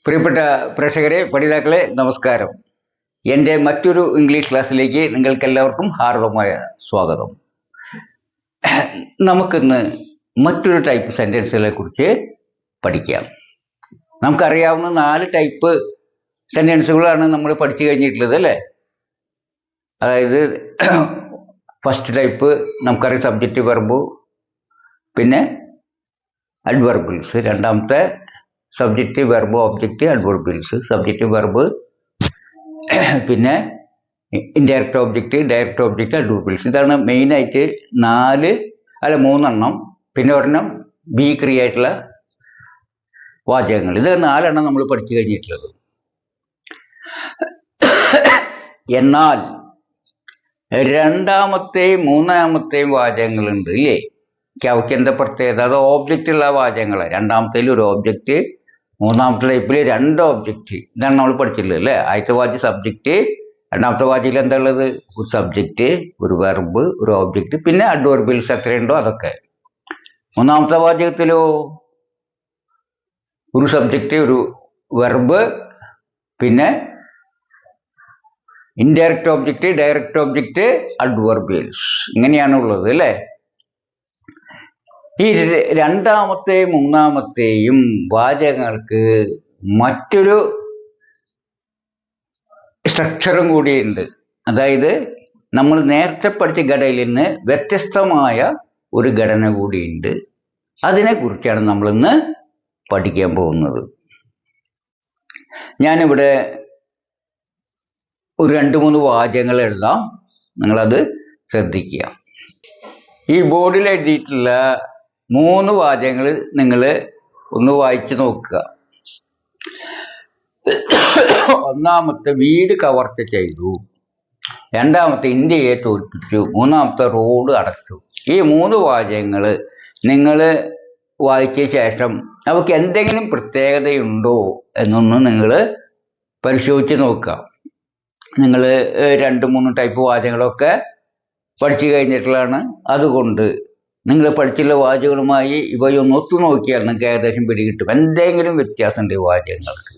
പ്രിയപ്പെട്ട പ്രേക്ഷകരെ, പഠിതാക്കളെ, നമസ്കാരം. എൻ്റെ മറ്റൊരു ഇംഗ്ലീഷ് ക്ലാസ്സിലേക്ക് നിങ്ങൾക്കെല്ലാവർക്കും ഹാർദവമായ സ്വാഗതം. നമുക്കിന്ന് മറ്റൊരു ടൈപ്പ് സെൻറ്റൻസുകളെ കുറിച്ച് പഠിക്കാം. നമുക്കറിയാവുന്ന 4 ടൈപ്പ് സെൻറ്റൻസുകളാണ് നമ്മൾ പഠിച്ചു കഴിഞ്ഞിട്ടുള്ളത്, അല്ലേ? അതായത് ഫസ്റ്റ് ടൈപ്പ് നമുക്കറിയാം സബ്ജക്റ്റ് വെർബ്, പിന്നെ അഡ്വർബിൾസ്. രണ്ടാമത്തെ subject verb object adverbials. Subject verb, പിന്നെ indirect object direct object adverbials. ഇതാണ് മെയിനായിട്ട് 3 പിന്നെ ഒരെണ്ണം ബി ക്രിയായിട്ടുള്ള വാചകങ്ങൾ. ഇത് 4 നമ്മൾ പഠിച്ചു കഴിഞ്ഞിട്ടുള്ളത്. എന്നാൽ രണ്ടാമത്തെയും മൂന്നാമത്തെയും വാചകങ്ങളുണ്ട്, ഇല്ലേ? അവയ്ക്ക് എന്താ പ്രത്യേകത? അത് ഓബ്ജക്റ്റുള്ള വാചകങ്ങളാണ്. രണ്ടാമത്തേൽ ഒരു ഓബ്ജക്റ്റ്, മൂന്നാമത്തെ ടൈപ്പിൽ 2 ഓബ്ജക്റ്റ്. ഇതാണ് നമ്മൾ പഠിച്ചിട്ടുള്ളത്, അല്ലേ? ആദ്യത്തെ വാചകം സബ്ജക്റ്റ്, രണ്ടാമത്തെ വാചകത്തിൽ എന്താ ഉള്ളത്? ഒരു സബ്ജക്റ്റ്, ഒരു വെർബ്, ഒരു ഓബ്ജക്റ്റ്, പിന്നെ അഡ്വർബിൾസ് എത്രയുണ്ടോ അതൊക്കെ. മൂന്നാമത്തെ വാചകത്തിലോ ഒരു സബ്ജക്റ്റ്, ഒരു വെർബ്, പിന്നെ ഇൻഡയറക്റ്റ് ഒബ്ജക്റ്റ് ഡയറക്റ്റ് ഒബ്ജക്റ്റ് അഡ്വർബിൾസ്. ഇങ്ങനെയാണ് ഉള്ളത്, അല്ലേ? ഈ രണ്ടാമത്തെയും മൂന്നാമത്തെയും വാചകങ്ങൾക്ക് മറ്റൊരു സ്ട്രക്ചറും കൂടിയുണ്ട്. അതായത് നമ്മൾ നേരത്തെ പഠിച്ച ഘടനയിൽ നിന്ന് വ്യത്യസ്തമായ ഒരു ഘടന കൂടിയുണ്ട്. അതിനെക്കുറിച്ചാണ് നമ്മളിന്ന് പഠിക്കാൻ പോകുന്നത്. ഞാനിവിടെ ഒരു 2-3 വാചകങ്ങൾ എഴുതാം, നിങ്ങളത് ശ്രദ്ധിക്കുക. ഈ ബോർഡിൽ എഴുതിയിട്ടുള്ള 3 വാചകങ്ങൾ നിങ്ങൾ ഒന്ന് വായിച്ചു നോക്കുക. ഒന്നാമത്തെ വീട് കവർച്ച ചെയ്തു, രണ്ടാമത്തെ ഇന്ത്യയെ തോൽപ്പിച്ചു, മൂന്നാമത്തെ റോഡ് അടച്ചു. ഈ 3 വാചകങ്ങൾ നിങ്ങൾ വായിച്ച ശേഷം അവർക്ക് എന്തെങ്കിലും പ്രത്യേകതയുണ്ടോ എന്നൊന്ന് നിങ്ങൾ പരിശോധിച്ച് നോക്കുക. നിങ്ങൾ 2-3 ടൈപ്പ് വാചകങ്ങളൊക്കെ പഠിച്ചു കഴിഞ്ഞിട്ടുള്ളതാണ്. അതുകൊണ്ട് നിങ്ങൾ പഠിച്ചുള്ള വാചകങ്ങളുമായി ഇവയൊന്ന് ഒത്തു നോക്കിയാൽ നിങ്ങൾക്ക് ഏകദേശം പിടികിട്ടും എന്തെങ്കിലും വ്യത്യാസമുണ്ട് ഈ വാചകങ്ങൾക്ക്.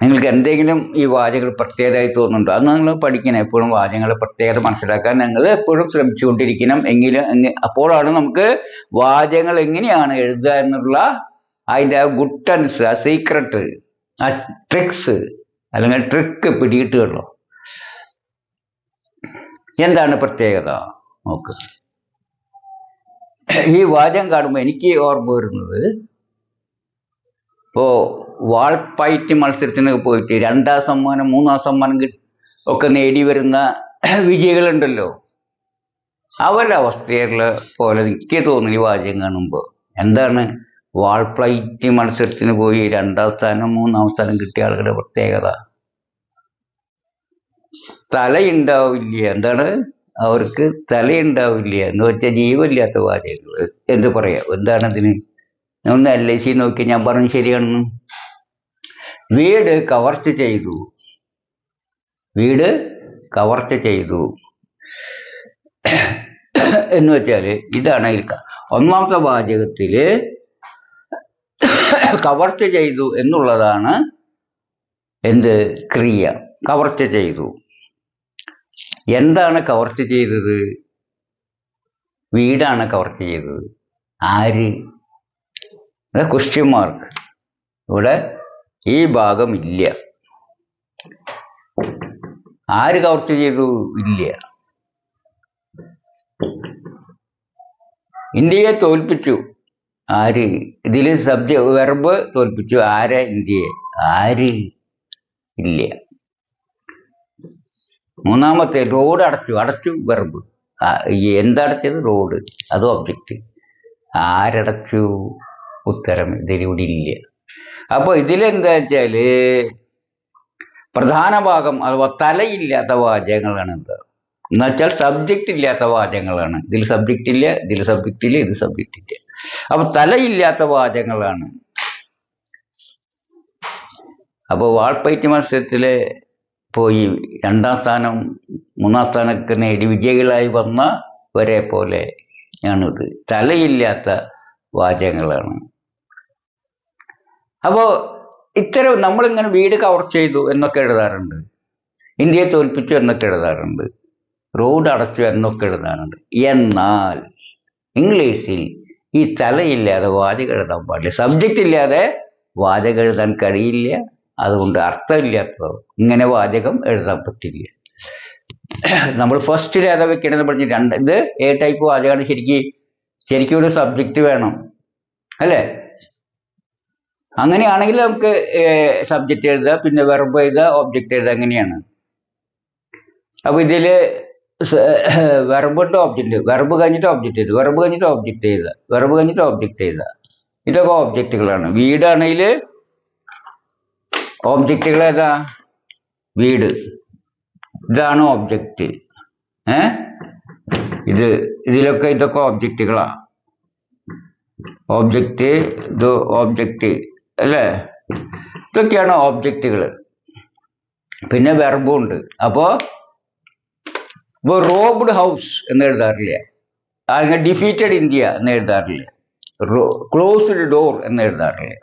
നിങ്ങൾക്ക് എന്തെങ്കിലും ഈ വാചകങ്ങൾ പ്രത്യേകതയായി തോന്നുന്നുണ്ടോ? അത് നിങ്ങൾ പഠിക്കണം. എപ്പോഴും വാചകങ്ങളുടെ പ്രത്യേകത മനസ്സിലാക്കാൻ നിങ്ങൾ എപ്പോഴും ശ്രമിച്ചുകൊണ്ടിരിക്കണം. അപ്പോഴാണ് നമുക്ക് വാചകങ്ങൾ എങ്ങനെയാണ് എഴുതുക എന്നുള്ള അതിൻ്റെ ആ ഗുട്ടൻസ്, ആ സീക്രട്ട്, ആ ട്രിക്സ് അല്ലെങ്കിൽ ട്രിക്ക് പിടികിട്ടുകയുള്ളൂ. എന്താണ് പ്രത്യേകത നോക്ക്. ഈ വാചകം കാണുമ്പോൾ എനിക്ക് ഓർമ്മ വരുന്നത്, ഇപ്പോൾ വാൾപ്പയറ്റ് മത്സരത്തിന് പോയിട്ട് 2ാം സമ്മാനം 3ാം സമ്മാനം ഒക്കെ നേടി വരുന്ന വിജയികളുണ്ടല്ലോ, അവരുടെ അവസ്ഥയുള്ള പോലെ എനിക്ക് തോന്നുന്നു ഈ വാചകം കാണുമ്പോൾ. എന്താണ് വാൾപ്പയറ്റ് മത്സരത്തിന് പോയി 2ാം സ്ഥാനം 3ാം സ്ഥാനം കിട്ടിയ ആളുകളുടെ പ്രത്യേകത? തലയുണ്ടാവില്ല. എന്താണ്? അവർക്ക് തലയുണ്ടാവില്ല എന്ന് വെച്ചാൽ ജീവനില്ലാത്ത വാചകങ്ങൾ എന്ത് പറയാം. എന്താണ് ഇതിന്? ഒന്ന് LIC നോക്കി ഞാൻ പറഞ്ഞു ശരിയാണെന്ന്. വീട് കവർച്ച ചെയ്തു, വീട് കവർച്ച ചെയ്തു എന്ന് വെച്ചാൽ ഇതാണ്. ഒന്നാമത്തെ വാചകത്തില് കവർച്ച ചെയ്തു എന്നുള്ളതാണ് എന്ത്? ക്രിയ. കവർച്ച ചെയ്തു. എന്താണ് കവർച്ച ചെയ്തത്? വീടാണ് കവർച്ച ചെയ്തത്. ആര്? Question mark. ഇവിടെ ഈ ഭാഗം ഇല്ല. ആര് കവർച്ച ചെയ്തു? ഇല്ല. ഇന്ത്യയെ തോൽപ്പിച്ചു. ആര്? ഇതിൽ സബ്ജക്റ്റ് വെർബ് തോൽപ്പിച്ചു. ആരെ? ഇന്ത്യയെ. ആര്? ഇല്ല. മൂന്നാമത്തെ റോഡ് അടച്ചു. അടച്ചു വെർബ്. എന്തടച്ചത്? റോഡ്. അത് ഒബ്ജക്റ്റ്. ആരടച്ചു? ഉത്തരം ഇതിലൂടെ ഇല്ല. അപ്പോൾ ഇതിലെന്താ വെച്ചാൽ പ്രധാന ഭാഗം അഥവാ തലയില്ലാത്ത വാചകങ്ങളാണ്. എന്താ എന്നുവെച്ചാൽ സബ്ജക്റ്റ് ഇല്ലാത്ത വാചകങ്ങളാണ്. ഇതിൽ സബ്ജക്റ്റ് ഇല്ല, ഇതിൽ സബ്ജക്റ്റ് ഇല്ല, ഇത് സബ്ജക്റ്റ് ഇല്ല. അപ്പോൾ തലയില്ലാത്ത വാചകങ്ങളാണ്. അപ്പോൾ വാൾപ്പയറ്റ് മത്സരത്തിൽ പോയി 2ാം സ്ഥാനം 3ാം സ്ഥാനമൊക്കെ നേടി വിജയികളായി വന്നവരെ പോലെ ആണിത്. തലയില്ലാത്ത വാചകങ്ങളാണ്. അപ്പോൾ ഇത്തരം നമ്മളിങ്ങനെ വീട് കവർ ചെയ്തു എന്നൊക്കെ എഴുതാറുണ്ട്, ഇന്ത്യയെ തോൽപ്പിച്ചു എന്നൊക്കെ എഴുതാറുണ്ട്, റോഡ് അടച്ചു എന്നൊക്കെ എഴുതാറുണ്ട്. എന്നാൽ ഇംഗ്ലീഷിൽ ഈ തലയില്ലാതെ വാചകം എഴുതാൻ പാടില്ല. സബ്ജക്റ്റ് ഇല്ലാതെ വാചകം എഴുതാൻ കഴിയില്ല. അതുകൊണ്ട് അർത്ഥമില്ലാത്ത ഇങ്ങനെ വാചകം എഴുതാൻ പറ്റില്ല. നമ്മൾ ഫസ്റ്റിൽ ഏതാ വെക്കണമെന്ന് പറഞ്ഞ് ഇത് എ ടൈപ്പ് വാചകമാണ്. ശരിക്കും ഒരു സബ്ജക്റ്റ് വേണം അല്ലേ? അങ്ങനെയാണെങ്കിൽ നമുക്ക് സബ്ജക്റ്റ് എഴുതുക, പിന്നെ വെർബ് എഴുതുക, ഒബ്ജക്റ്റ് എഴുതുക. അങ്ങനെയാണ്. അപ്പൊ ഇതില് വെർബിന്റെ ഒബ്ജക്റ്റ്, വെർബ് കഴിഞ്ഞിട്ട് ഒബ്ജക്റ്റ് ചെയ്ത്, വെർബ് കഴിഞ്ഞിട്ട് ഒബ്ജക്റ്റ് ചെയ്ത, വെർബ് കഴിഞ്ഞിട്ട് ഒബ്ജക്റ്റ് ചെയ്ത, ഇതൊക്കെ ഒബ്ജക്റ്റുകളാണ്. വീടാണെങ്കിൽ ഒബ്ജക്റ്റുകൾ ഏതാ? വീട്, ഇതാണ് ഒബ്ജക്റ്റ്. ഇതൊക്കെ ഒബ്ജക്റ്റുകളാ. ഒബ്ജക്റ്റ്, ഇത് ഒബ്ജക്റ്റ് അല്ലേ? ഇതൊക്കെയാണ് ഒബ്ജക്റ്റുകൾ. പിന്നെ വെർബും ഉണ്ട്. അപ്പോ റോബ്ഡ് ഹൗസ് എന്ന് എഴുതാറില്ല, അല്ലെങ്കിൽ ഡിഫീറ്റഡ് ഇന്ത്യ എന്ന് എഴുതാറില്ല, ക്ലോസ്ഡ് ഡോർ എന്ന് എഴുതാറില്ല.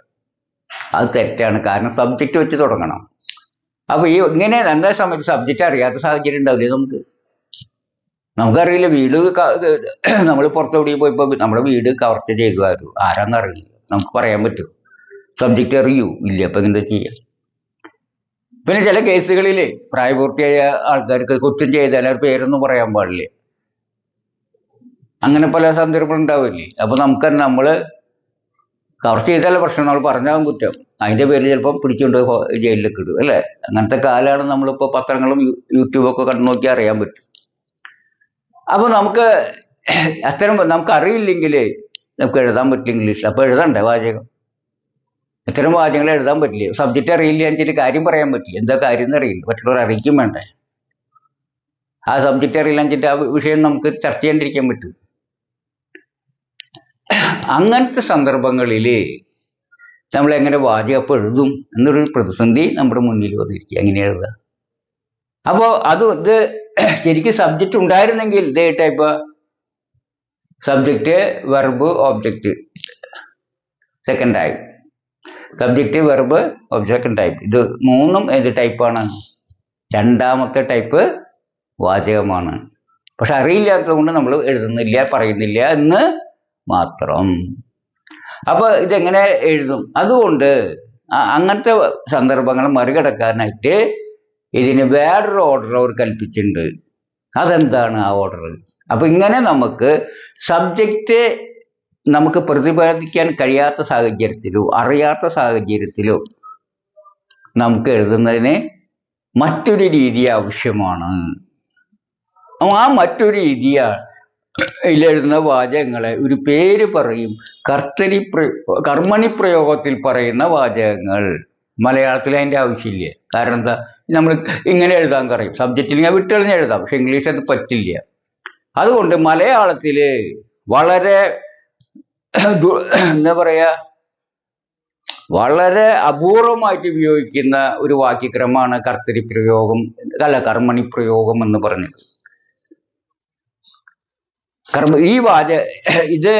അത് തെറ്റാണ്. കാരണം സബ്ജക്റ്റ് വെച്ച് തുടങ്ങണം. അപ്പൊ ഇങ്ങനെ എന്താ സമയത്ത് സബ്ജക്റ്റ് അറിയാത്ത സാഹചര്യം ഉണ്ടാവില്ലേ? നമുക്കറിയില്ല. വീട് നമ്മൾ പുറത്തോടി പോയപ്പോ നമ്മുടെ വീട് കവർച്ച ചെയ്തു ആരാന്നറിയില്ല, നമുക്ക് പറയാൻ പറ്റും. സബ്ജക്റ്റ് അറിയൂ ഇല്ല. അപ്പൊ എന്താ ചെയ്യാം? പിന്നെ ചില കേസുകളിൽ പ്രായപൂർത്തിയായ ആൾക്കാർക്ക് കുറ്റം ചെയ്താൽ അവർ പേരൊന്നും പറയാൻ പാടില്ല. അങ്ങനെ പല സന്ദർഭം ഉണ്ടാവില്ലേ? അപ്പൊ നമ്മള് കവർച്ച ചെയ്താലുള്ള പ്രശ്നം, നമ്മൾ പറഞ്ഞാൽ കുറ്റം, അതിന്റെ പേര് ചിലപ്പോൾ പിടിച്ചുകൊണ്ട് ജയിലിലേക്ക് ഇടും അല്ലേ? അങ്ങനത്തെ കാലമാണ്. നമ്മളിപ്പോൾ പത്രങ്ങളും യൂട്യൂബൊക്കെ കണ്ടു നോക്കി അറിയാൻ പറ്റും. അപ്പൊ നമുക്ക് അറിയില്ലെങ്കിൽ നമുക്ക് എഴുതാൻ പറ്റില്ല ഇംഗ്ലീഷിൽ. അപ്പൊ എഴുതണ്ടേ വാചകം? ഇത്തരം വാചകങ്ങൾ എഴുതാൻ പറ്റില്ല. സബ്ജക്റ്റ് അറിയില്ല എന്നിട്ട് കാര്യം പറയാൻ പറ്റില്ല. എന്താ കാര്യം എന്ന് അറിയില്ല, മറ്റുള്ളവർ അറിയിക്കും വേണ്ടേ? ആ സബ്ജക്റ്റ് അറിയില്ല എന്നിട്ട് ആ വിഷയം നമുക്ക് ചർച്ച ചെയ്യാണ്ടിരിക്കാൻ പറ്റും. അങ്ങനത്തെ സന്ദർഭങ്ങളിൽ നമ്മൾ എങ്ങനെ വാചകം എഴുതും എന്നൊരു പ്രതിസന്ധി നമ്മുടെ മുന്നിൽ വന്നിരിക്കുക. എങ്ങനെ എഴുതുക? അപ്പോൾ ഇത് ശരിക്കും സബ്ജക്റ്റ് ഉണ്ടായിരുന്നെങ്കിൽ ഇതേ type subject, verb, object, second type. Subject, verb, second type. ഇത് മൂന്നും ഏത് ടൈപ്പാണ്? രണ്ടാമത്തെ ടൈപ്പ് വാചകമാണ്. പക്ഷെ അറിയില്ലാത്തത് കൊണ്ട് നമ്മൾ എഴുതുന്നില്ല, പറയുന്നില്ല എന്ന് മാത്രം. അപ്പൊ ഇതെങ്ങനെ എഴുതും? അതുകൊണ്ട് അങ്ങനത്തെ സന്ദർഭങ്ങൾ മറികടക്കാനായിട്ട് ഇതിന് വേറൊരു ഓർഡർ അവർ കൽപ്പിച്ചിട്ടുണ്ട്. അതെന്താണ് ആ ഓർഡർ? അപ്പൊ ഇങ്ങനെ നമുക്ക് സബ്ജക്റ്റ് നമുക്ക് പ്രതിപാദിക്കാൻ കഴിയാത്ത സാഹചര്യത്തിലോ അറിയാത്ത സാഹചര്യത്തിലോ നമുക്ക് എഴുതുന്നതിന് മറ്റൊരു രീതി ആവശ്യമാണ്. ആ മറ്റൊരു രീതിയാണ് ഇതിലെഴുതുന്ന വാചകങ്ങളെ ഒരു പേര് പറയും. കർമ്മണി പ്രയോഗത്തിൽ പറയുന്ന വാചകങ്ങൾ. മലയാളത്തിൽ അതിൻ്റെ ആവശ്യമില്ല. കാരണം എന്താ? നമ്മൾ ഇങ്ങനെ എഴുതാൻ പറയും. സബ്ജക്റ്റിൽ ഞാൻ വിട്ടെറിഞ്ഞ് എഴുതാം, പക്ഷെ ഇംഗ്ലീഷ് അത് പറ്റില്ല. അതുകൊണ്ട് മലയാളത്തിൽ വളരെ എന്താ പറയാ, വളരെ അപൂർവമായിട്ട് ഉപയോഗിക്കുന്ന ഒരു വാക്യക്രമമാണ് കർമ്മണി പ്രയോഗം എന്ന് പറഞ്ഞത്. ഇത്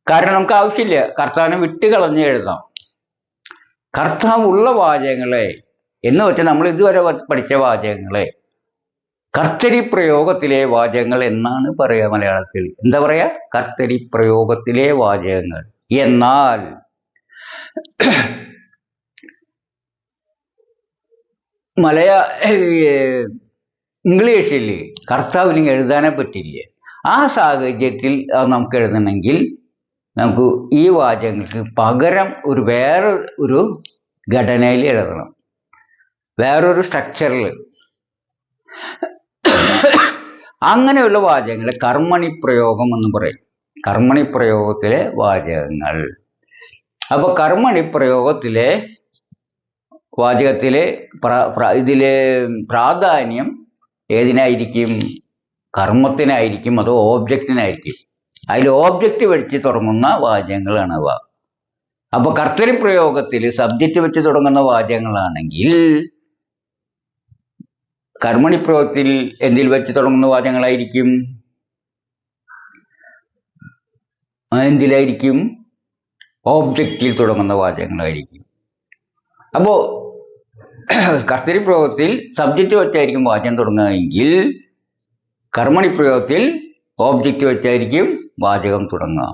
കാരണം നമുക്ക് ആവശ്യമില്ല. കർത്താവിനെ വിട്ടുകളഞ്ഞ് എഴുതാം. കർത്താവുള്ള വാചകങ്ങളെ എന്ന് വെച്ചാൽ നമ്മൾ ഇതുവരെ പഠിച്ച വാചകങ്ങളെ കർത്തരി പ്രയോഗത്തിലെ വാചകങ്ങൾ എന്നാണ് പറയുക മലയാളത്തിൽ. എന്താ പറയാ? കർത്തരി പ്രയോഗത്തിലെ വാചകങ്ങൾ. എന്നാൽ ഇംഗ്ലീഷിൽ കർത്താവിന് എഴുതാനേ പറ്റില്ല. ആ സാഹചര്യത്തിൽ നമുക്ക് എഴുതണമെങ്കിൽ നമുക്ക് ഈ വാചകങ്ങൾക്ക് പകരം വേറെ ഒരു ഘടനയിൽ എഴുതണം, വേറൊരു സ്ട്രക്ചറിൽ. അങ്ങനെയുള്ള വാചകങ്ങളെ കർമ്മണി പ്രയോഗം എന്ന് പറയും. കർമ്മണി പ്രയോഗത്തിലെ വാചകങ്ങൾ. അപ്പൊ കർമ്മണി പ്രയോഗത്തിലെ വാചകത്തിലെ ഇതിലെ പ്രാധാന്യം ഏതിനായിരിക്കും? കർമ്മത്തിനായിരിക്കും, അതോ ഓബ്ജക്റ്റിനായിരിക്കും? അതിൽ ഓബ്ജക്റ്റ് വെച്ച് തുടങ്ങുന്ന വാചകങ്ങളാണ് അവ. അപ്പൊ കർത്തരി പ്രയോഗത്തിൽ സബ്ജക്റ്റ് വെച്ച് തുടങ്ങുന്ന വാചകങ്ങളാണെങ്കിൽ കർമ്മണി പ്രയോഗത്തിൽ എന്തിൽ വെച്ച് തുടങ്ങുന്ന വാചകങ്ങളായിരിക്കും? എന്തിലായിരിക്കും? ഓബ്ജക്റ്റിൽ തുടങ്ങുന്ന വാചകങ്ങളായിരിക്കും. അപ്പോൾ കർത്തരി പ്രയോഗത്തിൽ സബ്ജക്റ്റ് വെച്ചായിരിക്കും വാചകം തുടങ്ങുകയെങ്കിൽ കർമ്മണി പ്രയോഗത്തിൽ ഓബ്ജക്റ്റ് വെച്ചായിരിക്കും വാചകം തുടങ്ങുക.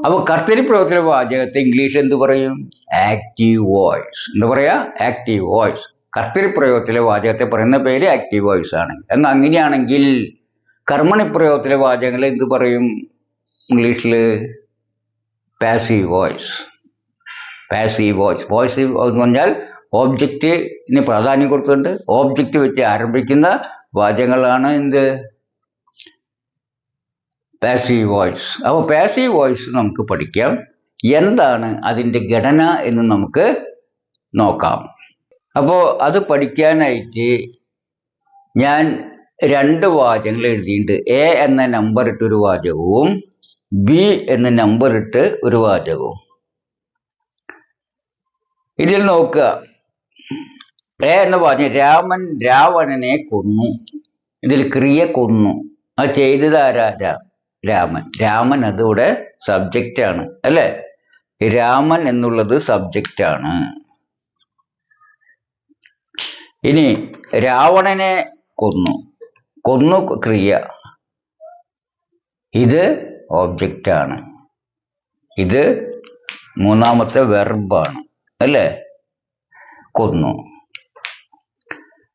അപ്പോൾ കർത്തരി പ്രയോഗത്തിലെ വാചകത്തെ ഇംഗ്ലീഷ് എന്ത് പറയും? Active voice. എന്താ പറയാ? Active voice. കർത്തരി പ്രയോഗത്തിലെ വാചകത്തെ പറയുന്ന പേര് ആക്റ്റീവ് വോയിസ് ആണ്. എന്നാൽ അങ്ങനെയാണെങ്കിൽ കർമ്മണി പ്രയോഗത്തിലെ വാചകങ്ങൾ എന്ത് പറയും ഇംഗ്ലീഷിൽ? Passive voice. Passive voice. Voice എന്ന് പറഞ്ഞാൽ ഓബ്ജക്റ്റിന് പ്രാധാന്യം കൊടുത്തുകൊണ്ട് ഓബ്ജക്റ്റ് വെച്ച് ആരംഭിക്കുന്ന വാചകങ്ങളാണ് എന്ത്? Passive voice. അപ്പോൾ പാസീവ് വോയിസ് നമുക്ക് പഠിക്കാം. എന്താണ് അതിൻ്റെ ഘടന എന്ന് നമുക്ക് നോക്കാം. അപ്പോൾ അത് പഠിക്കാനായിട്ട് ഞാൻ 2 വാചകങ്ങൾ എഴുതിയിട്ടുണ്ട്. എ എന്ന നമ്പർ ഇട്ടൊരു വാചകവും ബി എന്ന നമ്പർ ഇട്ട് ഒരു വാചകവും. ഇതിൽ നോക്കുക. എ എന്ന വാചകം രാമൻ രാവണനെ കൊന്നു. ഇതിൽ ക്രിയ കൊന്നു. അത് ചെയ്തത് ആരാ? രാമൻ. രാമൻ അതിവിടെ സബ്ജക്റ്റാണ് അല്ലേ? രാമൻ എന്നുള്ളത് സബ്ജക്റ്റാണ്. ഇനി രാവണനെ കൊന്നു. കൊന്നു ക്രിയ. ഇത് ഓബ്ജക്റ്റാണ്. ഇത് മൂന്നാമത്തെ വെർബാണ് അല്ലേ? കൊന്നു.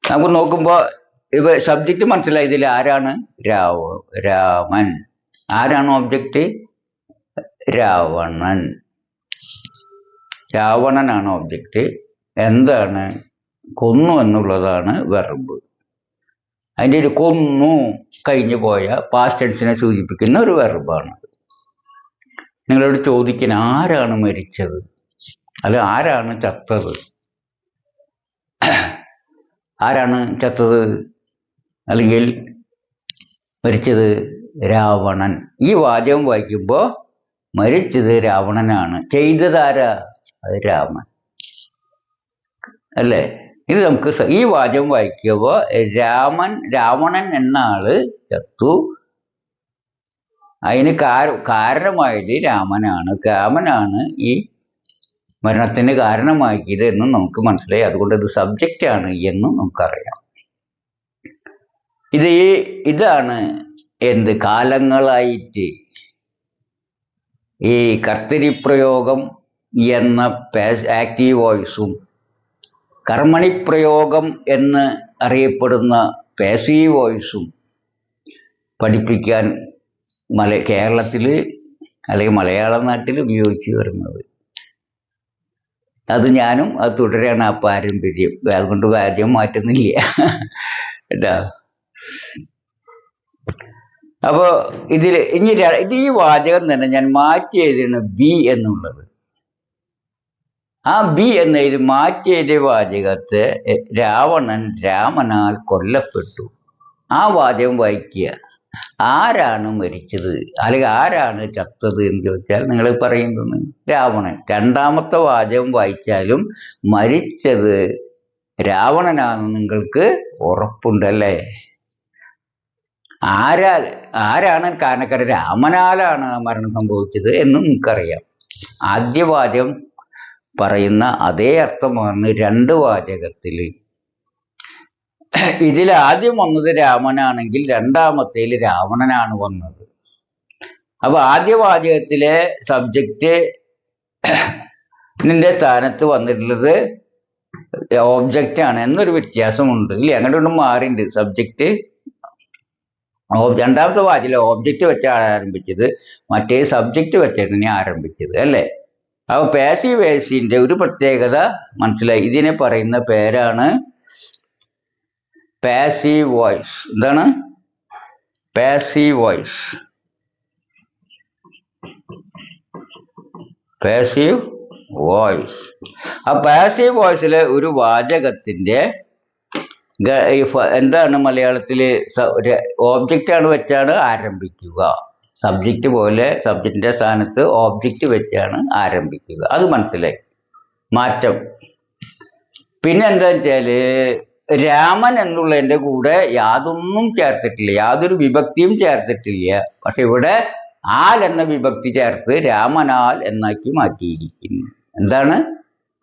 നമുക്ക് നോക്കുമ്പോൾ സബ്ജക്റ്റ് മനസ്സിലായി. ഇതിൽ ആരാണ്? രാമൻ. ആരാണ് ഓബ്ജക്റ്റ്? രാവണൻ. രാവണനാണ് ഓബ്ജക്റ്റ്. എന്താണ്? കൊന്നു എന്നുള്ളതാണ് വെർബ്. അതിൻ്റെ ഒരു കൊന്നു കഴിഞ്ഞു പോയ പാസ്റ്റ് ടെൻസിനെ സൂചിപ്പിക്കുന്ന ഒരു വെർബാണ്. നിങ്ങളോട് ചോദിക്കാൻ ആരാണ് മരിച്ചത്? അല്ല, ആരാണ് ചത്തത്? ആരാണ് ചത്തത് അല്ലെങ്കിൽ മരിച്ചത്? രാവണൻ. ഈ വാചകം വായിക്കുമ്പോൾ മരിച്ചത് രാവണനാണ്. ചെയ്തത് ആരാ? അത് രാമൻ അല്ലേ? ഇത് നമുക്ക് ഈ വാചകം വായിക്കുമ്പോൾ രാവണൻ എന്ന ആള് ചത്തു. അതിന് കാരണമായത് രാമനാണ്. രാമനാണ് ഈ മരണത്തിന് കാരണമാക്കിയത് എന്നും നമുക്ക് മനസ്സിലായി. അതുകൊണ്ട് ഇത് സബ്ജക്റ്റാണ് എന്നും നമുക്കറിയാം. ഇതാണ് എന്ത് കാലങ്ങളായിട്ട് ഈ കർത്തരി പ്രയോഗം എന്ന ആക്റ്റീവ് വോയിസും കർമ്മണി പ്രയോഗം എന്ന് അറിയപ്പെടുന്ന പാസീവ് വോയിസും പഠിപ്പിക്കാൻ കേരളത്തിൽ അല്ലെങ്കിൽ മലയാള നാട്ടിൽ ഉപയോഗിച്ച് വരുന്നത്. അത് ഞാനും അത് തുടരാണ് ആ പാരമ്പര്യം. അതുകൊണ്ട് വാചകം മാറ്റുന്നില്ല കേട്ടോ. അപ്പോൾ ഇത് ഈ വാചകം തന്നെ ഞാൻ മാറ്റി എഴുതിയാണ് ബി എന്നുള്ളത്. ആ ബി എന്ന ഇത് മാറ്റി എഴുതിയ വാചകത്തെ രാവണൻ രാമനാൽ കൊല്ലപ്പെട്ടു. ആ വാചകം വായിക്കുക. ആരാണ് മരിച്ചത് അല്ലെങ്കിൽ ആരാണ് ചത്തത് എന്ന് ചോദിച്ചാൽ നിങ്ങൾ പറയുന്നത് രാവണൻ. രണ്ടാമത്തെ വാചകം വായിച്ചാലും മരിച്ചത് രാവണനാണെന്ന് നിങ്ങൾക്ക് ഉറപ്പുണ്ടല്ലേ? ആരാണ് കാരണക്കാരൻ? രാമനാലാണ് മരണം സംഭവിച്ചത് എന്നും നിങ്ങൾക്കറിയാം. ആദ്യ വാചകം പറയുന്ന അതേ അർത്ഥമാണ് 2 വാചകത്തിൽ. ഇതിൽ ആദ്യം വന്നത് രാമനാണെങ്കിൽ രണ്ടാമത്തേൽ രാവണനാണ് വന്നത്. അപ്പൊ ആദ്യ വാചകത്തിലെ സബ്ജക്റ്റിന്റെ സ്ഥാനത്ത് വന്നിട്ടുള്ളത് ഓബ്ജക്റ്റ് ആണ് എന്നൊരു വ്യത്യാസമുണ്ട് ഇല്ലേ? അങ്ങോട്ട് മാറിണ്ട്. സബ്ജക്റ്റ് രണ്ടാമത്തെ വാചകത്തിലെ ഓബ്ജക്റ്റ് വെച്ചാണ് ആരംഭിച്ചത്, മറ്റേ സബ്ജക്റ്റ് വെച്ചാണ് ആരംഭിച്ചത് അല്ലേ? അപ്പോൾ പാസീവ് വോയിസിന്റെ ഒരു പ്രത്യേകത മനസ്സിലായി. ഇതിനെ പറയുന്ന പേരാണ് പാസീവ് വോയിസ്. എന്താണ് പാസീവ് വോയിസ്? Passive voice. ആ പാസീവ് വോയിസിലെ ഒരു വാചകത്തിന്റെ എന്താണ് മലയാളത്തിൽ ഓബ്ജക്റ്റാണ് വെച്ചാണ് ആരംഭിക്കുക. സബ്ജക്റ്റ് പോലെ സബ്ജക്റ്റിന്റെ സ്ഥാനത്ത് ഓബ്ജക്റ്റ് വെച്ചാണ് ആരംഭിക്കുക. അത് മനസ്സിലായി മാറ്റം. പിന്നെ എന്താ വെച്ചാല് രാമൻ എന്നുള്ളതിൻ്റെ കൂടെ യാതൊന്നും ചേർത്തിട്ടില്ല, യാതൊരു വിഭക്തിയും ചേർത്തിട്ടില്ല. പക്ഷെ ഇവിടെ ആൽ എന്ന വിഭക്തി ചേർത്ത് രാമനാൽ എന്നാക്കി മാറ്റിയിരിക്കുന്നു. എന്താണ്?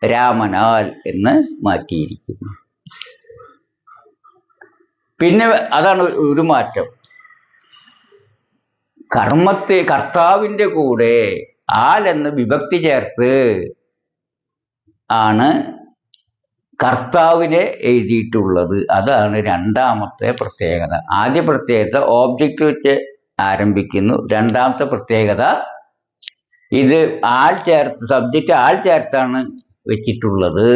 രാമനാൽ എന്ന് മാറ്റിയിരിക്കുന്നു. പിന്നെ അതാണ് ഒരു മാറ്റം. കർത്താവിന്റെ കൂടെ ആൽ എന്ന വിഭക്തി ചേർത്ത് ആണ് കർത്താവിനെ എഴുതിയിട്ടുള്ളത്. അതാണ് രണ്ടാമത്തെ പ്രത്യേകത. ആദ്യ പ്രത്യേകത ഓബ്ജക്റ്റ് വെച്ച് ആരംഭിക്കുന്നു. രണ്ടാമത്തെ പ്രത്യേകത ഇത് ആൾ ചേർത്ത്, സബ്ജക്റ്റ് ആൾ ചേർത്താണ് വെച്ചിട്ടുള്ളത്.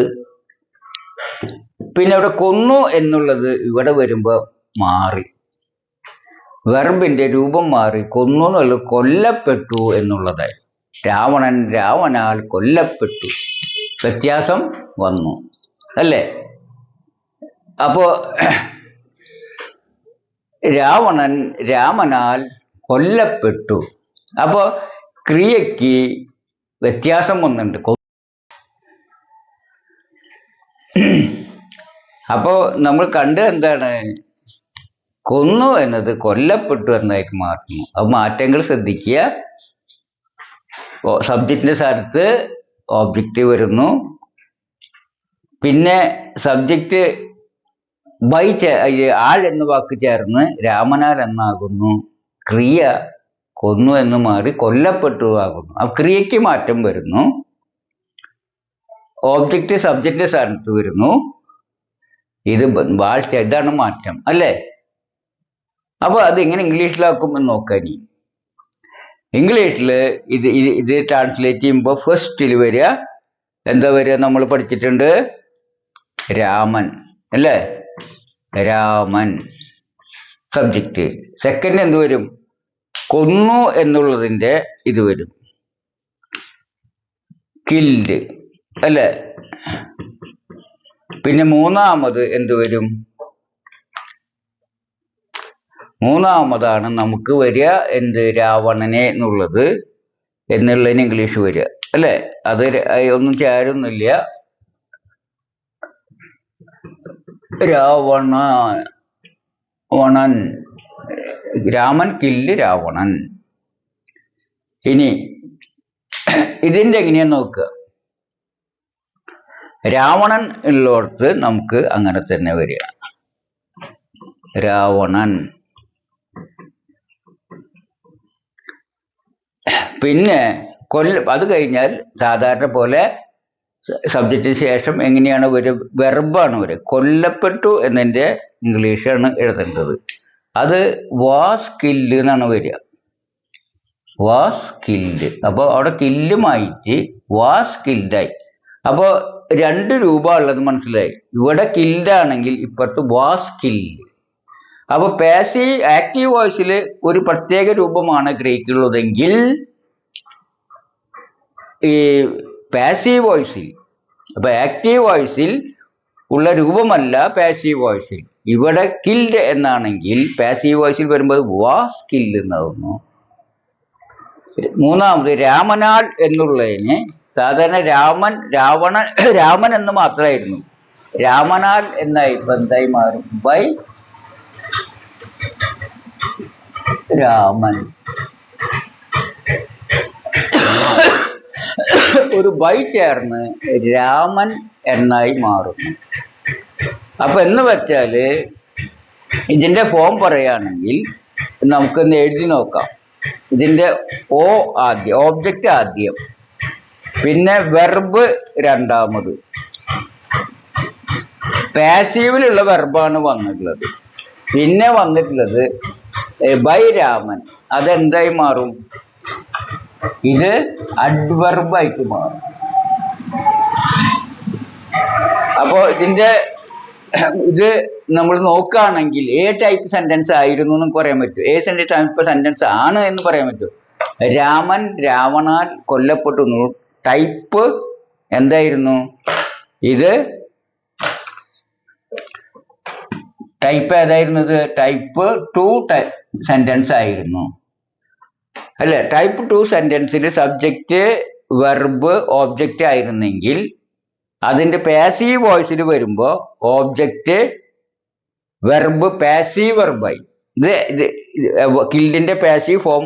പിന്നെ ഇവിടെ കൊന്നു എന്നുള്ളത് ഇവിടെ വരുമ്പോ മാറി, വെർബിന്റെ രൂപം മാറി. കൊന്നു എന്നുള്ളത് കൊല്ലപ്പെട്ടു എന്നുള്ളതായി. രാവണനാൽ കൊല്ലപ്പെട്ടു, വ്യത്യാസം വന്നു അല്ലേ? അപ്പോ രാമനാൽ കൊല്ലപ്പെട്ടു. അപ്പോ ക്രിയക്ക് വ്യത്യാസം വന്നിട്ടുണ്ട്. അപ്പോ നമ്മൾ കണ്ടത് എന്താണ്? കൊന്നു എന്നത് കൊല്ലപ്പെട്ടു എന്നായിട്ട് മാറ്റുന്നു. അപ്പൊ മാറ്റങ്ങൾ ശ്രദ്ധിക്കുക. സബ്ജക്റ്റിന്റെ സ്ഥാനത്ത് ഓബ്ജക്റ്റ് വരുന്നു. പിന്നെ സബ്ജക്റ്റ് ആൾ എന്ന വാക്ക് ചേർന്ന് രാമനാൽ എന്നാകുന്നു. ക്രിയ കൊന്നു എന്ന് മാറി കൊല്ലപ്പെട്ടു ആകുന്നു. ആ ക്രിയക്ക് മാറ്റം വരുന്നു. ഓബ്ജക്റ്റ് സബ്ജക്റ്റിന്റെ സ്ഥാനത്ത് വരുന്നു. ഇത് ഇതാണ് മാറ്റം അല്ലേ? അപ്പൊ അത് എങ്ങനെ ഇംഗ്ലീഷിലാക്കും എന്ന് നോക്കാൻ. ഇംഗ്ലീഷിൽ ഇത് ട്രാൻസ്ലേറ്റ് ചെയ്യുമ്പോൾ ഫസ്റ്റിൽ വരിക എന്താ വരിക? നമ്മൾ പഠിച്ചിട്ടുണ്ട് രാമൻ അല്ലേ? രാമൻ സബ്ജക്റ്റ്. സെക്കൻഡ് എന്ത് വരും? കൊന്നു എന്നുള്ളതിന്റെ ഇത് വരും, കിൽഡ് അല്ലേ? പിന്നെ മൂന്നാമത് എന്ത് വരും? മൂന്നാമതാണ് നമുക്ക് വരിക എന്ത്? രാവണനെ എന്നുള്ളതിന് ഇംഗ്ലീഷ് വരിക അല്ലേ? അത് ഒന്നും ചേരുന്നില്ല. രാവണൻ, രാമൻ കില്ല് രാവണൻ. ഇനി ഇതിന്റെ എങ്ങനെയാ നോക്കുക? രാവണൻ ഉള്ളിടത്ത് നമുക്ക് അങ്ങനെ തന്നെ വരിക, രാവണൻ. പിന്നെ അത് കഴിഞ്ഞാൽ സാധാരണ പോലെ സബ്ജക്റ്റിന് ശേഷം എങ്ങനെയാണ് ഒരു വെർബാണ് വരിക. കൊല്ലപ്പെട്ടു എന്നതിൻ്റെ ഇംഗ്ലീഷാണ് എഴുതേണ്ടത്. അത് വാസ് കില്ഡ് എന്നാണ് വരിക, വാസ് കിൽഡ്. അപ്പോൾ അവിടെ കില്ലുമായിട്ട് വാസ് കിൽഡായി. അപ്പോൾ രണ്ട് രൂപ ഉള്ളത് മനസ്സിലായി. ഇവിടെ കിൽഡാണെങ്കിൽ ഇപ്പുറത്ത് വാസ് കിൽഡ്. അപ്പോൾ ആക്റ്റീവ് വോയിസിൽ ഒരു പ്രത്യേക രൂപമാണ് ഗ്രീക്കിലുള്ളതെങ്കിൽ ഈ പാസീവ് വോയിസിൽ, അപ്പൊ ആക്റ്റീവ് വോയിസിൽ ഉള്ള രൂപമല്ല പാസീവ് വോയിസിൽ. ഇവിടെ കിൽഡ് എന്നാണെങ്കിൽ പാസീവ് വോയിസിൽ വരുമ്പോൾ വാസ് കിൽഡ് എന്നാകുന്നു. മൂന്നാമത് രാമനാൽ എന്നുള്ളതിന് സാധാരണ രാവണൻ എന്ന് മാത്രമായിരുന്നു. രാമനാൽ എന്നായി എന്തായി മാറും? ബൈ രാമൻ. ഒരു ബൈ ചേർന്ന് രാമൻ എന്നായി മാറുന്നു. അപ്പൊ എന്ന് വെച്ചാല് ഇതിന്റെ ഫോം പറയുകയാണെങ്കിൽ നമുക്കൊന്ന് എഴുതി നോക്കാം. ഇതിന്റെ ആദ്യം, ഓബ്ജക്റ്റ് ആദ്യം, പിന്നെ വെർബ് രണ്ടാമത്. പാസീവിലുള്ള വെർബാണ് വന്നിട്ടുള്ളത്. പിന്നെ വന്നിട്ടുള്ളത് ബൈ രാമൻ. അതെന്തായി മാറും? ഇത് അഡ്വർബായിട്ട് മാറും. അപ്പോൾ ഇത് നമ്മൾ നോക്കുകയാണെങ്കിൽ ടൈപ്പ് സെന്റൻസ് ആയിരുന്നു എന്ന് പറയാൻ പറ്റും. ടൈപ്പ് സെന്റൻസ് ആണ് എന്ന് പറയാൻ പറ്റും. രാമൻ രാവണാൽ കൊല്ലപ്പെട്ടു. ടൈപ്പ് എന്തായിരുന്നു? ഇത് ടൈപ്പ് ഏതായിരുന്നത്? ടൈപ്പ് 2 സെന്റൻസ് ആയിരുന്നു അല്ലെ? ടൈപ്പ് 2 സെന്റൻസിൽ സബ്ജക്റ്റ് വെർബ് ഓബ്ജക്റ്റ് ആയിരുന്നെങ്കിൽ അതിന്റെ പാസീവ് വോയിസിൽ വരുമ്പോൾ ഓബ്ജക്റ്റ് വെർബ് പാസീവ് വെർബായി. കിൽഡിന്റെ പാസീവ് ഫോം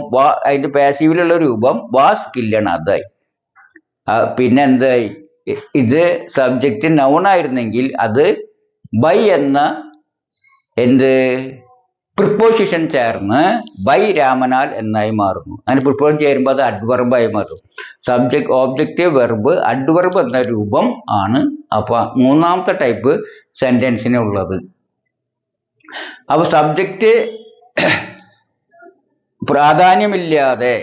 അതിന്റെ പാസീവിലുള്ള രൂപം വാസ് കില്ലൺ അതായി. പിന്നെ എന്തായി, ഇത് സബ്ജക്റ്റ് നൗൺ ആയിരുന്നെങ്കിൽ അത് ബൈ എന്ന എന്ത് പ്രിപ്പോസിഷൻ ചേർന്ന് ബൈ രാമനാൽ എന്നായി മാറുന്നു. അങ്ങനെ പ്രിപ്പോസിഷൻ ചേരുമ്പോൾ അത് അഡ്വർബായി മാറും. സബ്ജക്ട് ഓബ്ജക്റ്റ് വെർബ് അഡ്വർബ് എന്ന രൂപം ആണ് അപ്പൊ മൂന്നാമത്തെ ടൈപ്പ് സെന്റൻസിനുള്ളത്. അപ്പൊ സബ്ജക്റ്റ് പ്രാധാന്യമില്ലാതെ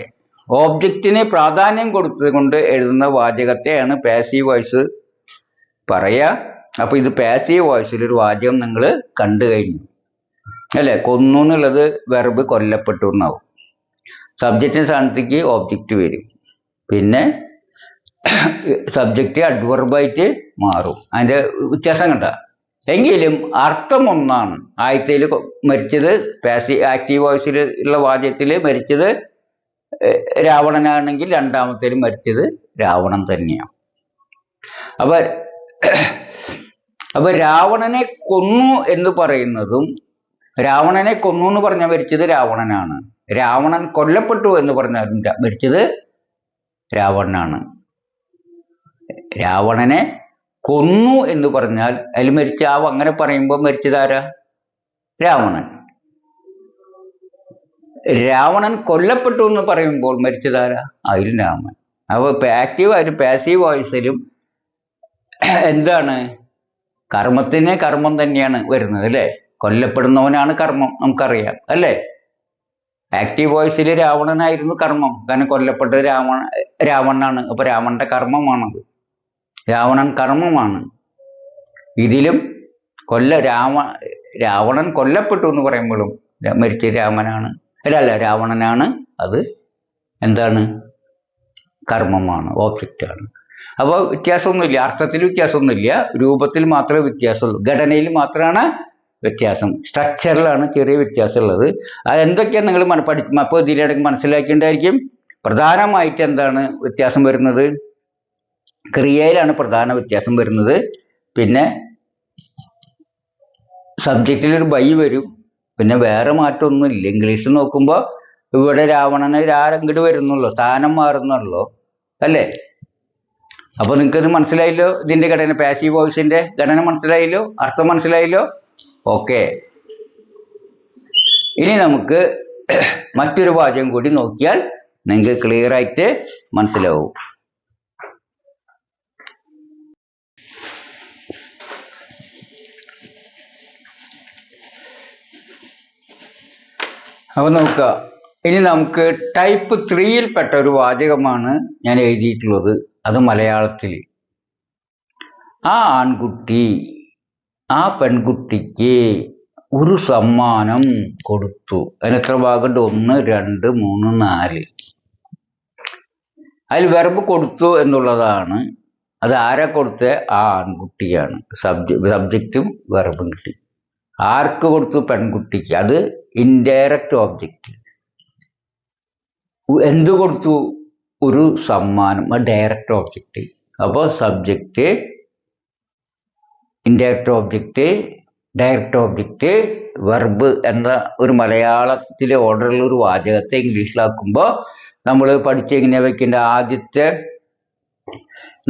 ഓബ്ജക്റ്റിന് പ്രാധാന്യം കൊടുത്തുകൊണ്ട് എഴുതുന്ന വാചകത്തെയാണ് പാസീവ് വോയിസ് പറയുക. അപ്പൊ ഇത് പാസീവ് വോയിസിൽ ഒരു വാചകം നിങ്ങൾ കണ്ടു കഴിഞ്ഞു അല്ലെ. കൊന്നു എന്നുള്ളത് വെർബ് കൊല്ലപ്പെട്ടു എന്നാവും. സബ്ജക്റ്റിന് സ്ഥാനത്തേക്ക് ഓബ്ജക്റ്റ് വരും. പിന്നെ സബ്ജക്റ്റ് അഡ്വർബായിട്ട് മാറും. അതിന്റെ വ്യത്യാസം കണ്ട. എങ്കിലും അർത്ഥം ഒന്നാണ്. ആദ്യത്തേൽ മരിച്ചത് ആക്റ്റീവ് വോയിസിൽ ഉള്ള വാചകത്തിൽ മരിച്ചത് രാവണനാണെങ്കിൽ രണ്ടാമത്തേൽ മരിച്ചത് രാവണൻ തന്നെയാണ്. അപ്പൊ രാവണനെ കൊന്നു എന്ന് പറയുന്നതും രാവണനെ കൊന്നു എന്ന് പറഞ്ഞാൽ മരിച്ചത് രാവണനാണ്. രാവണൻ കൊല്ലപ്പെട്ടു എന്ന് പറഞ്ഞാൽ മരിച്ചത് രാവണനാണ്. രാവണനെ കൊന്നു എന്ന് പറഞ്ഞാൽ അതിൽ മരിച്ച അങ്ങനെ പറയുമ്പോൾ മരിച്ചതാരാ? രാവണൻ. രാവണൻ കൊല്ലപ്പെട്ടു എന്ന് പറയുമ്പോൾ മരിച്ചതാരാ? അതിൽ രാമൻ. അപ്പോൾ ആക്റ്റീവ് ആയാലും പാസീവ് വോയിസിലും എന്താണ് കർമ്മത്തിന് കർമ്മം തന്നെയാണ് വരുന്നത് അല്ലേ. കൊല്ലപ്പെടുന്നവനാണ് കർമ്മം, നമുക്കറിയാം അല്ലേ. ആക്റ്റീവ് വോയിസിൽ രാവണനായിരുന്നു കർമ്മം, കാരണം കൊല്ലപ്പെട്ടത് രാവണനാണ്. അപ്പൊ രാവണന്റെ കർമ്മമാണത്. രാവണൻ കർമ്മമാണ്. ഇതിലും രാവണൻ കൊല്ലപ്പെട്ടു എന്ന് പറയുമ്പോഴും മരിച്ച രാമനാണ് രാവണനാണ്. അത് എന്താണ്? കർമ്മമാണ്, ഓബ്ജക്റ്റാണ്. അപ്പോൾ വ്യത്യാസമൊന്നുമില്ല, അർത്ഥത്തിൽ വ്യത്യാസമൊന്നുമില്ല, രൂപത്തിൽ മാത്രമേ വ്യത്യാസമുള്ളൂ, ഘടനയിൽ മാത്രമാണ് വ്യത്യാസം, സ്ട്രക്ചറിലാണ് ചെറിയ വ്യത്യാസമുള്ളത്. അതെന്തൊക്കെയാണ് നിങ്ങൾ അപ്പോൾ ഇതിലിടയ്ക്ക് മനസ്സിലാക്കിയിട്ടുണ്ടായിരിക്കും. പ്രധാനമായിട്ട് എന്താണ് വ്യത്യാസം വരുന്നത്? ക്രിയയിലാണ് പ്രധാന വ്യത്യാസം വരുന്നത്. പിന്നെ സബ്ജക്റ്റിലൊരു ബൈ വരും. പിന്നെ വേറെ മാറ്റമൊന്നുമില്ല. ഇംഗ്ലീഷിൽ നോക്കുമ്പോൾ ഇവിടെ രാവണന് ഇങ്ങോട്ട് വരുന്നുള്ളൂ, സ്ഥാനം മാറുന്നുള്ളൂ അല്ലേ. അപ്പൊ നിങ്ങൾക്കത് മനസ്സിലായല്ലോ. ഇതിന്റെ ഘടന, പാസീവ് വോയിസിന്റെ ഘടന മനസ്സിലായല്ലോ, അർത്ഥം മനസ്സിലായല്ലോ. ഓക്കെ, ഇനി നമുക്ക് മറ്റൊരു വാചകം കൂടി നോക്കിയാൽ നിങ്ങൾക്ക് ക്ലിയർ ആയിട്ട് മനസ്സിലാവും. അപ്പൊ നോക്കുക, ഇനി നമുക്ക് ടൈപ്പ് 3 പെട്ട ഒരു വാചകമാണ് ഞാൻ എഴുതിയിട്ടുള്ളത്. അത് മലയാളത്തിൽ. ആ ആൺകുട്ടി ആ പെൺകുട്ടിക്ക് ഒരു സമ്മാനം കൊടുത്തു. അതിന് എത്ര ഭാഗമുണ്ട്? 1, 2, 3, 4. അതിൽ വെർബ് കൊടുത്തു എന്നുള്ളതാണ്. അത് ആരാ കൊടുത്ത? ആ ആൺകുട്ടിയാണ്. സബ്ജക്റ്റും വെർബും കിട്ടി. ആർക്ക് കൊടുത്തു? പെൺകുട്ടിക്ക്. അത് ഇൻഡയറക്റ്റ് ഓബ്ജക്റ്റ്. എന്ത് കൊടുത്തു? ഒരു സമ്മാനം, ഡയറക്റ്റ് ഓബ്ജക്റ്റ്. അപ്പോൾ subject, indirect object, direct object, verb എന്ന ഒരു മലയാളത്തിലെ ഓർഡറുള്ള ഒരു വാചകത്തെ ഇംഗ്ലീഷിലാക്കുമ്പോൾ നമ്മൾ പഠിച്ച് എങ്ങനെയാണ് വയ്ക്കേണ്ട? ആദ്യത്തെ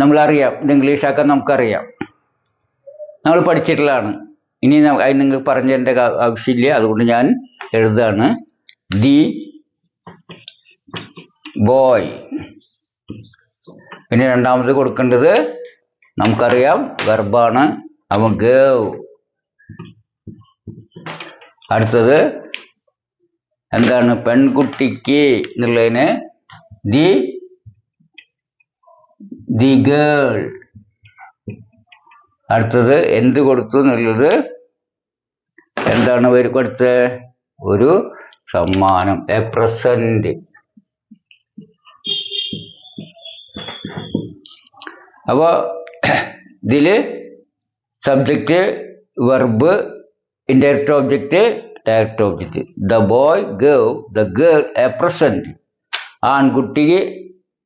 നമ്മളറിയാം, ഇത് ഇംഗ്ലീഷാക്കാൻ നമുക്കറിയാം, നമ്മൾ പഠിച്ചിട്ടുള്ളതാണ്. ഇനി അത് നിങ്ങൾ പറഞ്ഞതിൻ്റെ ആവശ്യമില്ല, അതുകൊണ്ട് ഞാൻ എഴുതാണ്. The boy. പിന്നെ രണ്ടാമത് കൊടുക്കേണ്ടത് നമുക്കറിയാം, വെർബാണ്. അവൻ ഗേവ്. അടുത്തത് എന്താണ്? പെൺകുട്ടിക്ക് എന്നുള്ളതിന് ദി ഗേൾ. അടുത്തത് എന്ത് കൊടുത്തു എന്നുള്ളത് എന്താണ് കൊടുത്ത? ഒരു സമ്മാനം, എ പ്രസന്റ്. അപ്പോ ഇതില് subject, verb, indirect object, direct object. The boy gave the girl A present. ആ ആൺകുട്ടിക്ക്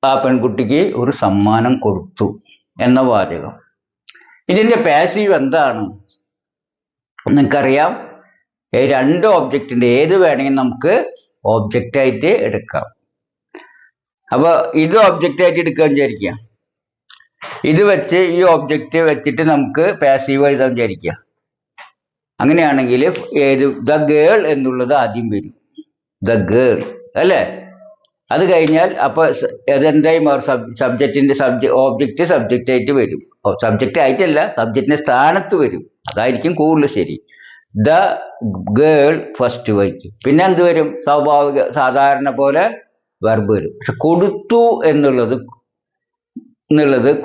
ആ പെൺകുട്ടിക്ക് ഒരു സമ്മാനം കൊടുത്തു എന്ന വാചകം. ഇതിന്റെ പാസീവ് എന്താണ്? നിങ്ങൾക്കറിയാം, ഈ രണ്ട് ഓബ്ജക്റ്റിന്റെ ഏത് വേണമെങ്കിൽ നമുക്ക് ഓബ്ജക്റ്റ് ആയിട്ട് എടുക്കാം. അപ്പൊ ഇത് ഓബ്ജക്റ്റ് ആയിട്ട് എടുക്കാൻ വിചാരിക്കാം. ഇത് വെച്ച് ഈ ഓബ്ജക്റ്റ് വെച്ചിട്ട് നമുക്ക് പാസീവ് എഴുതാൻ വിചാരിക്കാം. അങ്ങനെയാണെങ്കിൽ ഏത് ദ ഗേൾ എന്നുള്ളത് ആദ്യം വരും. ദ ഗേൾ അല്ലേ? അത് കഴിഞ്ഞാൽ അപ്പൊ അതെന്തായി മാറും? ഓബ്ജക്റ്റ് സബ്ജക്റ്റ് ആയിട്ട് വരും. സബ്ജക്റ്റ് ആയിട്ടല്ല, സബ്ജക്റ്റിന്റെ സ്ഥാനത്ത് വരും. അതായിരിക്കും കൂടുതൽ ശരി. ദ ഗേൾ ഫസ്റ്റ് വയ്ക്കും. പിന്നെ എന്ത് വരും? സാധാരണ പോലെ വെർബ് വരും. പക്ഷെ കൊടുത്തു എന്നുള്ളത്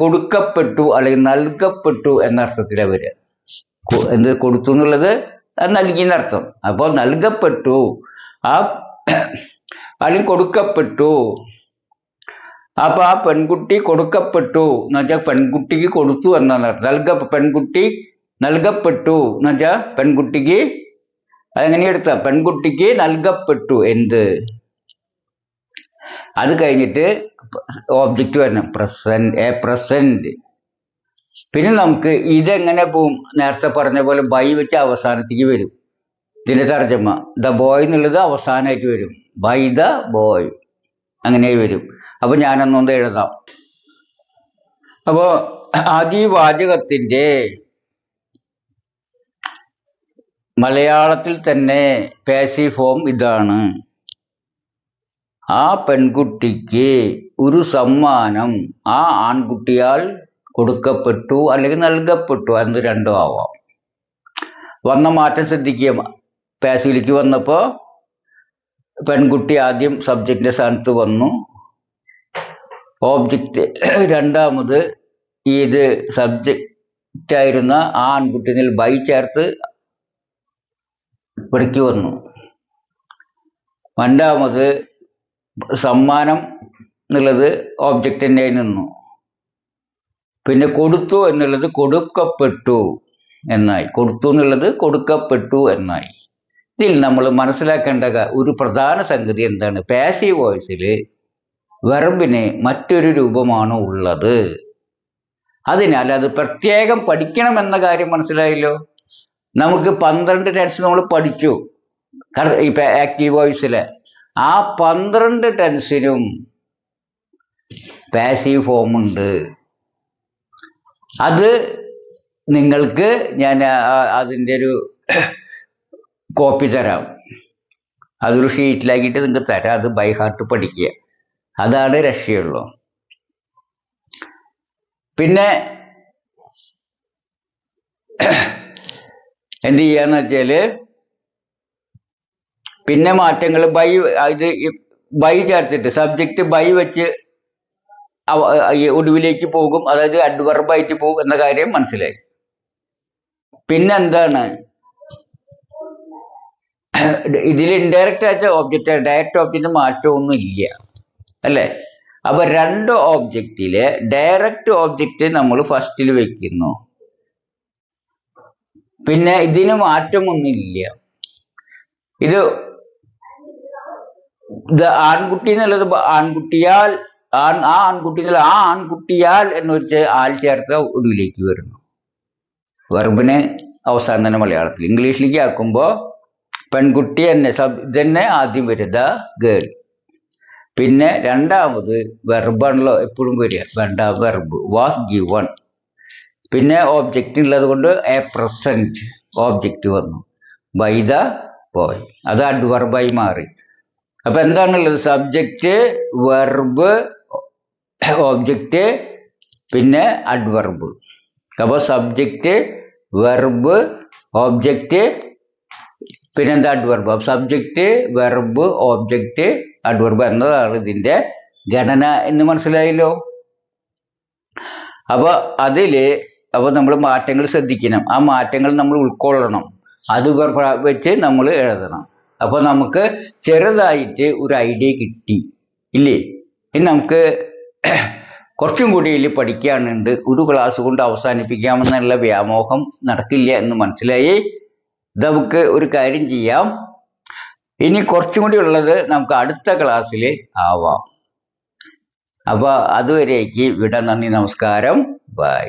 കൊടുക്കപ്പെട്ടു അല്ലെങ്കിൽ നൽകപ്പെട്ടു എന്ന അർത്ഥത്തിലാണ് വരിക. എന്ത് കൊടുത്തു എന്നുള്ളത് നൽകി എന്നർത്ഥം. അപ്പോൾ നൽകപ്പെട്ടു അല്ലെങ്കിൽ കൊടുക്കപ്പെട്ടു. അപ്പൊ ആ പെൺകുട്ടി കൊടുക്കപ്പെട്ടു എന്ന് വെച്ചാൽ പെൺകുട്ടിക്ക് കൊടുത്തു എന്നാണ്. പെൺകുട്ടി നൽകപ്പെട്ടു എന്ന് വെച്ചാൽ പെൺകുട്ടിക്ക് അതെങ്ങനെ എടുത്ത പെൺകുട്ടിക്ക് നൽകപ്പെട്ടു എന്ത്. അത് കഴിഞ്ഞിട്ട് ഓബ്ജക്റ്റ് വരണം, പ്രസന്റ്. പിന്നെ നമുക്ക് ഇതെങ്ങനെ പോവും? നേരത്തെ പറഞ്ഞ പോലെ ബൈ വെച്ച് അവസാനത്തേക്ക് വരും. ഇതിന്റെ തർജ്ജമ ദ ബോയ് എന്നുള്ളത് അവസാനമായിട്ട് വരും. ബൈ ദ ബോയ് അങ്ങനെ വരും. അപ്പൊ ഞാനൊന്നുകൊണ്ട് എഴുതാം. അപ്പോ ആദ്യ വാചകത്തിന്റെ മലയാളത്തിൽ തന്നെ പാസീവ് ഫോം ഇതാണ്. ആ പെൺകുട്ടിക്ക് ഒരു സമ്മാനം ആ ആൺകുട്ടിയാൽ കൊടുക്കപ്പെട്ടു അല്ലെങ്കിൽ നൽകപ്പെട്ടു എന്ന് രണ്ടും ആവാം. വന്ന മാറ്റം ശ്രദ്ധിക്കുക. പാസീവിലേക്ക് വന്നപ്പോൾ പെൺകുട്ടി ആദ്യം സബ്ജക്റ്റിന്റെ സ്ഥാനത്ത് വന്നു. ഓബ്ജക്റ്റ് രണ്ടാമത് ഇത് സബ്ജക്റ്റ് ആയിരുന്ന ആ ആൺകുട്ടിയിൽ ബൈ ചേർത്ത് ഇവിടേക്ക് വന്നു. രണ്ടാമത് സമ്മാനം എന്നുള്ളത് ഓബ്ജക്റ്റ് തന്നെ നിന്നു. പിന്നെ കൊടുത്തു എന്നുള്ളത് കൊടുക്കപ്പെട്ടു എന്നായി. കൊടുത്തു എന്നുള്ളത് കൊടുക്കപ്പെട്ടു എന്നായി. ഇതിൽ നമ്മൾ മനസ്സിലാക്കേണ്ട ഒരു പ്രധാന സംഗതി എന്താണ്? പാസീവ് വോയിസിൽ വെർബിന് മറ്റൊരു രൂപമാണ് ഉള്ളത്. അതിനാൽ അത് പ്രത്യേകം പഠിക്കണം എന്ന കാര്യം മനസ്സിലായല്ലോ. നമുക്ക് 12 ടെൻസ് നമ്മൾ പഠിച്ചു ഇപ്പൊ ആക്റ്റീവ് വോയിസില്. ആ 12 ടെൻസിനും പാസീവ് ഫോം ഉണ്ട്. അത് നിങ്ങൾക്ക് ഞാൻ അതിൻ്റെ ഒരു കോപ്പി തരാം. അതൊരു ഷീറ്റിലാക്കിയിട്ട് നിങ്ങൾക്ക് തരാം. അത് ബൈ ഹാർട്ട് പഠിക്കുക. അതാണ് രക്ഷയുള്ളൂ. പിന്നെ എന്ത് ചെയ്യാന്ന് വെച്ചാല് പിന്നെ മാറ്റങ്ങൾ ബൈ ചേർത്തിട്ട് സബ്ജക്റ്റ് ബൈ വെച്ച് ഒടുവിലേക്ക് പോകും. അതായത് അഡ്വർബായിട്ട് പോകും എന്ന കാര്യം മനസ്സിലായി. പിന്നെന്താണ് ഇതിൽ ഇൻഡയറക്റ്റ് ആയിട്ട് ഓബ്ജക്റ്റ്, ഡയറക്റ്റ് ഓബ്ജക്റ്റ് മാറ്റമൊന്നും ഇല്ല അല്ലേ? അപ്പൊ രണ്ട് ഓബ്ജക്റ്റിലെ ഡയറക്റ്റ് ഓബ്ജക്റ്റ് നമ്മൾ ഫസ്റ്റിൽ വെക്കുന്നു. പിന്നെ ഇതിന് മാറ്റമൊന്നുമില്ല. ഇത് ആൺകുട്ടി എന്നുള്ളത് ആൺകുട്ടിയാൽ ആ ആൺകുട്ടിയാൽ എന്ന് വെച്ച് ആൽ ചേർത്ത ഒടുവിലേക്ക് വരുന്നു. വെർബിന് അവസാനം തന്നെ മലയാളത്തിൽ. ഇംഗ്ലീഷിലേക്ക് ആക്കുമ്പോൾ പെൺകുട്ടി തന്നെ ആദ്യം വരിക ഗേൾ. പിന്നെ രണ്ടാമത് വെർബാണല്ലോ എപ്പോഴും വരിക. രണ്ടാമത് വെർബ് വാസ് ഗിവൺ. പിന്നെ ഓബ്ജക്റ്റ് ഉള്ളത് കൊണ്ട് എ പ്രസന്റ് ഓബ്ജക്റ്റ് വന്നു. ബൈ ദ ബോയ് അത് അഡ്വർബായി മാറി. അപ്പൊ എന്താണുള്ളത്? സബ്ജക്റ്റ്, വെർബ്, ഓബ്ജക്റ്റ്, പിന്നെ അഡ്വർബ്. അപ്പൊ സബ്ജക്റ്റ്, വെർബ്, ഓബ്ജക്റ്റ്, പിന്നെന്താ adverb. Subject, verb, object, adverb എന്നതാണ് ഇതിന്റെ ഘടന എന്ന് മനസ്സിലായല്ലോ. അപ്പൊ നമ്മൾ മാറ്റങ്ങൾ ശ്രദ്ധിക്കണം. ആ മാറ്റങ്ങൾ നമ്മൾ ഉൾക്കൊള്ളണം. അത് വെച്ച് നമ്മൾ എഴുതണം. അപ്പൊ നമുക്ക് ചെറുതായിട്ട് ഒരു ഐഡിയ കിട്ടി ഇല്ലേ? ഇനി നമുക്ക് കുറച്ചും കൂടി ഇതിൽ പഠിക്കാനുണ്ട്. ഒരു ക്ലാസ് കൊണ്ട് അവസാനിപ്പിക്കാമെന്നുള്ള വ്യാമോഹം നടക്കില്ല എന്ന് മനസ്സിലായി. നമുക്ക് ഒരു കാര്യം ചെയ്യാം. ഇനി കുറച്ചും കൂടി ഉള്ളത് നമുക്ക് അടുത്ത ക്ലാസ്സിൽ ആവാം. അപ്പൊ അതുവരേക്ക് വിട. നന്ദി, നമസ്കാരം, ബൈ.